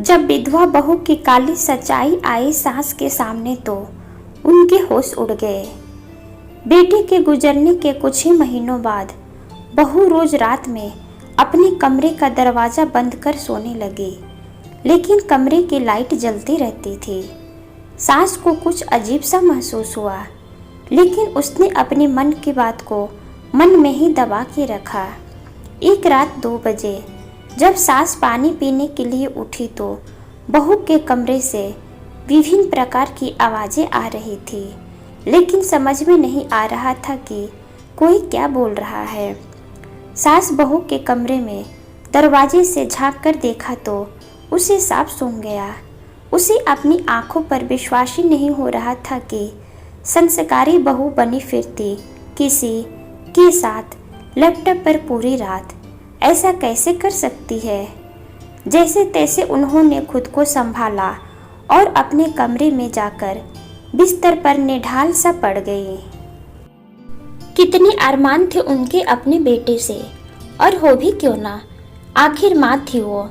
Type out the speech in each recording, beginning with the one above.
जब विधवा बहू की काली सच्चाई आई सास के सामने तो उनके होश उड़ गए। बेटे के गुजरने के कुछ ही महीनों बाद बहू रोज रात में अपने कमरे का दरवाज़ा बंद कर सोने लगी, लेकिन कमरे की लाइट जलती रहती थी। सास को कुछ अजीब सा महसूस हुआ, लेकिन उसने अपने मन की बात को मन में ही दबा के रखा। एक रात 2 बजे जब सास पानी पीने के लिए उठी तो बहू के कमरे से विभिन्न प्रकार की आवाज़ें आ रही थी, लेकिन समझ में नहीं आ रहा था कि कोई क्या बोल रहा है। सास बहू के कमरे में दरवाजे से झांक कर देखा तो उसे साफ सूंघ गया। उसे अपनी आंखों पर विश्वास ही नहीं हो रहा था कि संस्कारी बहू बनी फिरती किसी के साथ लैपटॉप पर पूरी रात ऐसा कैसे कर सकती है। जैसे तैसे उन्होंने खुद को संभाला और अपने कमरे में जाकर बिस्तर पर निढाल सा पड़ गई। कितने अरमान थे उनके अपने बेटे से, और हो भी क्यों ना, आखिर माँ थी वो।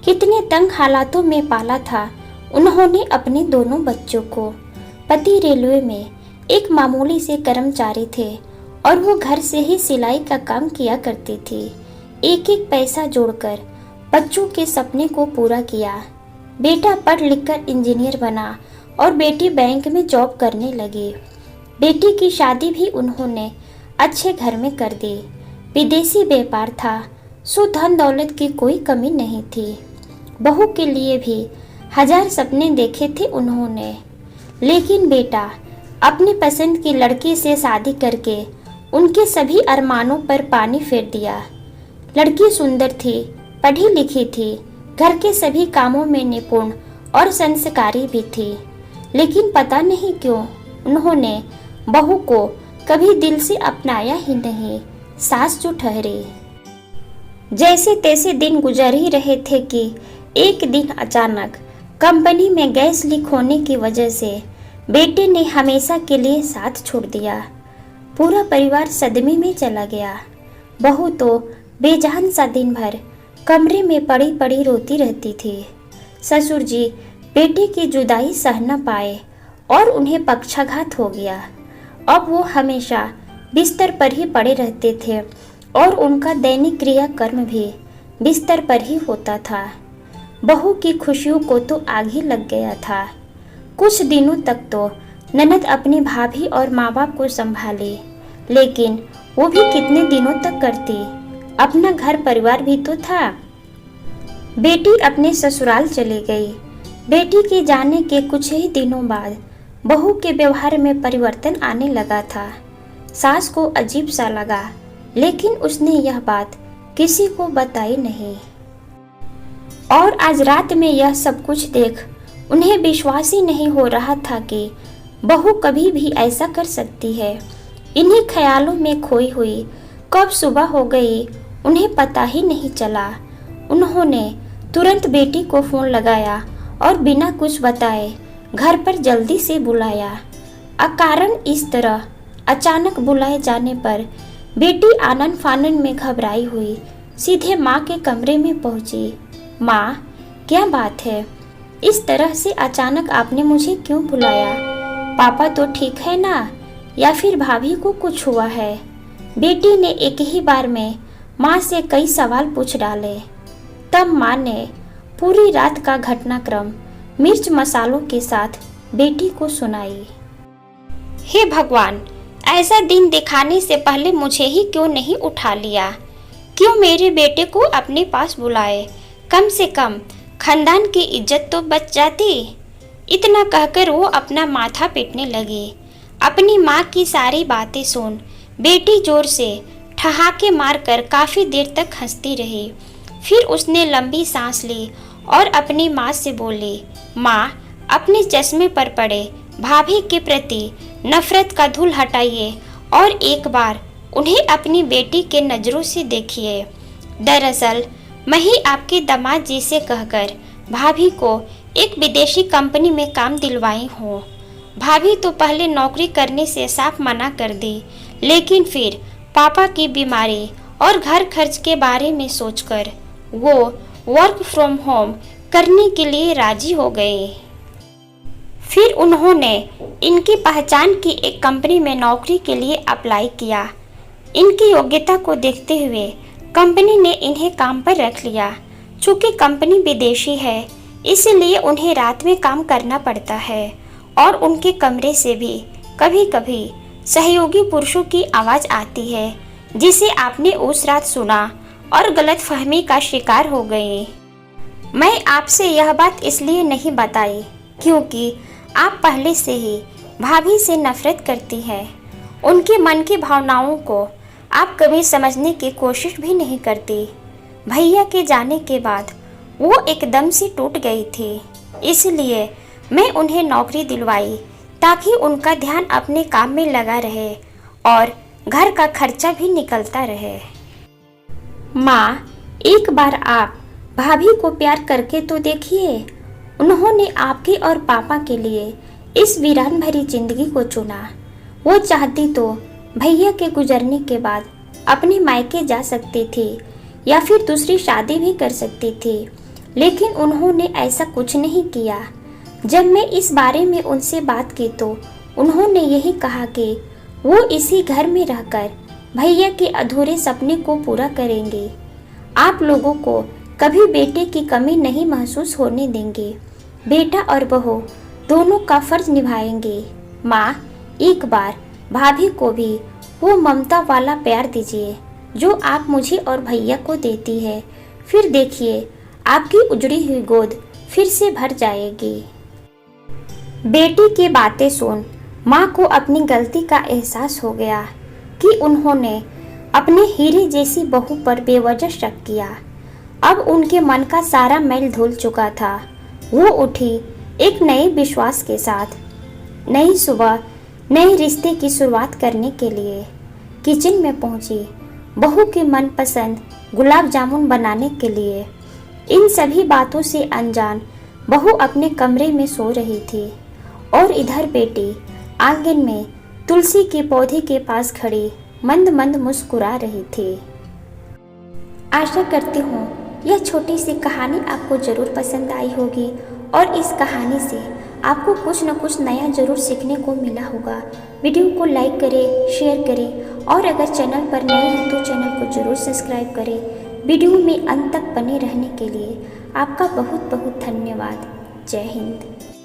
कितने तंग हालातों में पाला था उन्होंने अपने दोनों बच्चों को। पति रेलवे में एक मामूली से कर्मचारी थे और वो घर से ही सिलाई का काम किया करती थी। एक एक पैसा जोड़कर बच्चों के सपने को पूरा किया। बेटा पढ़ लिखकर इंजीनियर बना और बेटी बैंक में जॉब करने लगी। बेटी की शादी भी उन्होंने अच्छे घर में कर दी। विदेशी व्यापार था, सो धन दौलत की कोई कमी नहीं थी। बहू के लिए भी 1000 सपने देखे थे उन्होंने, लेकिन बेटा अपनी पसंद की लड़की से शादी करके उनके सभी अरमानों पर पानी फेर दिया। लड़की सुंदर थी, पढ़ी लिखी थी, घर के सभी कामों में निपुण और संस्कारी भी थी, लेकिन पता नहीं क्यों उन्होंने बहू को कभी दिल से अपनाया ही नहीं। सास जो ठहरी। जैसे तैसे दिन गुजर ही रहे थे कि एक दिन अचानक कंपनी में गैस लीक होने की वजह से बेटे ने हमेशा के लिए साथ छोड़ दिया। पूरा परिवार सदमे में चला गया। बहू तो बेजान सा दिन भर कमरे में पड़ी पड़ी रोती रहती थी। ससुर जी बेटे की जुदाई सह न पाए और उन्हें पक्षाघात हो गया। अब वो हमेशा बिस्तर पर ही पड़े रहते थे और उनका दैनिक क्रियाकर्म भी बिस्तर पर ही होता था। बहू की खुशियों को तो आग ही लग गया था। कुछ दिनों तक तो ननद अपनी भाभी और माँ बाप को संभाली, लेकिन वो भी कितने दिनों तक करती। अपना घर परिवार भी तो था। बेटी अपने ससुराल चली गई। बेटी के जाने के कुछ ही दिनों बाद बहू के व्यवहार में परिवर्तन आने लगा था। सास को अजीब सा लगा, लेकिन उसने यह बात किसी को बताई नहीं। और आज रात में यह सब कुछ देख उन्हें विश्वास ही नहीं हो रहा था कि बहू कभी भी ऐसा कर सकती है। इन्हीं ख्यालों में खोई हुई कब सुबह हो गई उन्हें पता ही नहीं चला। उन्होंने तुरंत बेटी को फोन लगाया और बिना कुछ बताए घर पर जल्दी से बुलाया। अकारण इस तरह अचानक बुलाए जाने पर बेटी आनन फानन में घबराई हुई सीधे माँ के कमरे में पहुंची। माँ, क्या बात है? इस तरह से अचानक आपने मुझे क्यों बुलाया? पापा तो ठीक है ना, या फिर भाभी को कुछ हुआ है? बेटी ने एक ही बार में माँ से कई सवाल पूछ डाले। तब माँ ने पूरी रात का घटनाक्रम मिर्च मसालों के साथ बेटी को सुनाई। हे भगवान, ऐसा दिन दिखाने से पहले मुझे ही क्यों नहीं उठा लिया? क्यों मेरे बेटे को अपने पास बुलाए? कम से कम खानदान की इज्जत तो बच जाती। इतना कहकर वो अपना माथा पीटने लगी। अपनी माँ की सारी बातें सुन बेटी जोर से ठहाके मारकर काफी देर तक हंसती रही। फिर उसने लंबी सांस ली और अपनी माँ से बोली, माँ, अपने चश्मे पर पड़े भाभी के प्रति नफरत का धूल हटाइए और एक बार उन्हें अपनी बेटी के नज़रों से देखिए। दरअसल मैं ही आपके दामाद जी से कहकर भाभी को एक विदेशी कंपनी में काम दिलवाई हूँ। भाभी तो पहले नौकरी करने से साफ मना कर दी, लेकिन फिर पापा की बीमारी और घर खर्च के बारे में सोचकर वो वर्क फ्रॉम होम करने के लिए राजी हो गए। फिर उन्होंने इनकी पहचान की एक कंपनी में नौकरी के लिए अप्लाई किया। इनकी योग्यता को देखते हुए कंपनी ने इन्हें काम पर रख लिया। चूँकि कंपनी विदेशी है, इसलिए उन्हें रात में काम करना पड़ता है और उनके कमरे से भी कभी कभी सहयोगी पुरुषों की आवाज़ आती है, जिसे आपने उस रात सुना और गलतफहमी का शिकार हो गए। मैं आपसे यह बात इसलिए नहीं बताई क्योंकि आप पहले से ही भाभी से नफरत करती हैं। उनके मन की भावनाओं को आप कभी समझने की कोशिश भी नहीं करती। भैया के जाने के बाद वो एकदम से टूट गई थी, इसलिए मैं उन्हें नौकरी दिलवाई ताकि उनका ध्यान अपने काम में लगा रहे और घर का खर्चा भी निकलता रहे। माँ, एक बार आप भाभी को प्यार करके तो देखिए। उन्होंने आपके और पापा के लिए इस वीरान भरी जिंदगी को चुना। वो चाहती तो भैया के गुजरने के बाद अपने मायके जा सकती थी या फिर दूसरी शादी भी कर सकती थी, लेकिन उन्होंने ऐसा कुछ नहीं किया। जब मैं इस बारे में उनसे बात की तो उन्होंने यही कहा कि वो इसी घर में रहकर भैया के अधूरे सपने को पूरा करेंगे। आप लोगों को कभी बेटे की कमी नहीं महसूस होने देंगे। बेटा और बहू दोनों का फर्ज निभाएंगे। माँ, एक बार भाभी को भी वो ममता वाला प्यार दीजिए जो आप मुझे और भैया को देती है। फिर देखिए, आपकी उजड़ी हुई गोद फिर से भर जाएगी। बेटी की बातें सुन माँ को अपनी गलती का एहसास हो गया कि उन्होंने अपने हीरे जैसी बहू पर बेवजह शक किया। अब उनके मन का सारा मैल धुल चुका था। वो उठी एक नए विश्वास के साथ, नई सुबह, नए रिश्ते की शुरुआत करने के लिए किचन में पहुंची, बहू के मनपसंद गुलाब जामुन बनाने के लिए। इन सभी बातों से अनजान बहू अपने कमरे में सो रही थी और इधर बेटी आंगन में तुलसी के पौधे के पास खड़ी मंद मंद मुस्कुरा रही थी। आशा करती हूँ यह छोटी सी कहानी आपको ज़रूर पसंद आई होगी और इस कहानी से आपको कुछ न कुछ नया ज़रूर सीखने को मिला होगा। वीडियो को लाइक करें, शेयर करें और अगर चैनल पर नए हैं तो चैनल को ज़रूर सब्सक्राइब करें। वीडियो में अंत तक बने रहने के लिए आपका बहुत बहुत धन्यवाद। जय हिंद।